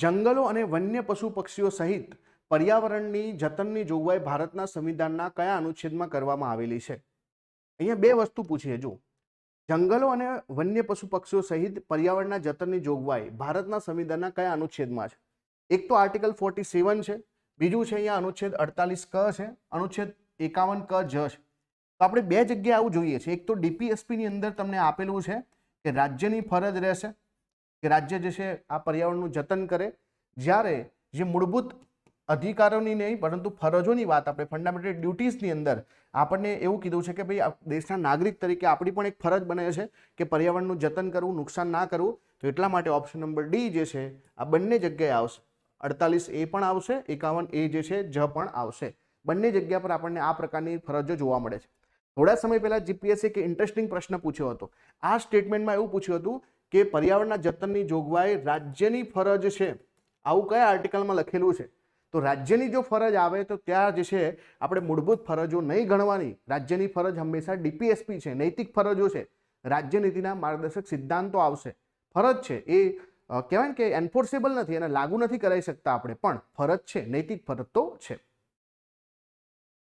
જંગલો અને વન્ય પશુ પક્ષીઓ સહિત પર્યાવરણની જતનની જોગવાઈ ભારતના સંવિધાનના કયા અનુચ્છેદમાં કરવામાં આવેલી છે? અહીંયા બે વસ્તુ પૂછીએ. જો જંગલો અને વન્ય પશુ પક્ષીઓ સહિત પર્યાવરણના જતનની જોગવાઈ ભારતના સંવિધાનના કયા અનુચ્છેદમાં છે? એક તો આર્ટિકલ 47 છે, બીજું છે અહીંયા અનુચ્છેદ 48 ક છે, અનુચ્છેદ 51 ક જ છે. તો આપણે બે જગ્યાએ આવું જોઈએ છે. એક તો ડીપીએસપી ની અંદર તમને આપેલું છે કે રાજ્યની ફરજ રહેશે કે રાજ્ય જે છે આ પર્યાવરણનું જતન કરે, જ્યારે જે મૂળભૂત અધિકારોની નહીં પરંતુ ફરજોની વાત આપણે ફંડામેન્ટલ ડ્યુટીઝની અંદર આપણને એવું કીધું છે કે ભાઈ દેશના નાગરિક તરીકે આપણી પણ એક ફરજ બને છે કે પર્યાવરણનું જતન કરવું, નુકસાન ના કરવું. તો એટલા માટે ઓપ્શન નંબર ડી જે છે આ બંને જગ્યાએ આવશે. 48 એ પણ આવશે, 51 એ જે છે જ પણ આવશે. બંને જગ્યા પર આપણને આ પ્રકારની ફરજો જોવા મળે છે. થોડા સમય પહેલા જીપીએસસી એક ઇન્ટરેસ્ટિંગ પ્રશ્ન પૂછ્યો હતો. આ સ્ટેટમેન્ટમાં એવું પૂછ્યું હતું કે પર્યાવરણના જતનની જોગવાઈ રાજ્યની ફરજ છે. આવું કયા આર્ટિકલમાં લખેલું છે? તો રાજ્યની જો ફરજ આવે તો ત્યાં જે છે આપણે મૂળભૂત ફરજો નહીં ગણવાની. રાજ્યની ફરજ હંમેશા ડીપીએસપી છે, નૈતિક ફરજો છે, રાજ્ય નીતિના માર્ગદર્શક સિદ્ધાંતો આવશે. ફરજ છે એ કહેવાય કે એન્ફોર્સેબલ નથી, એને લાગુ નથી કરાવી શકતા આપણે, પણ ફરજ છે, નૈતિક ફરજ તો છે.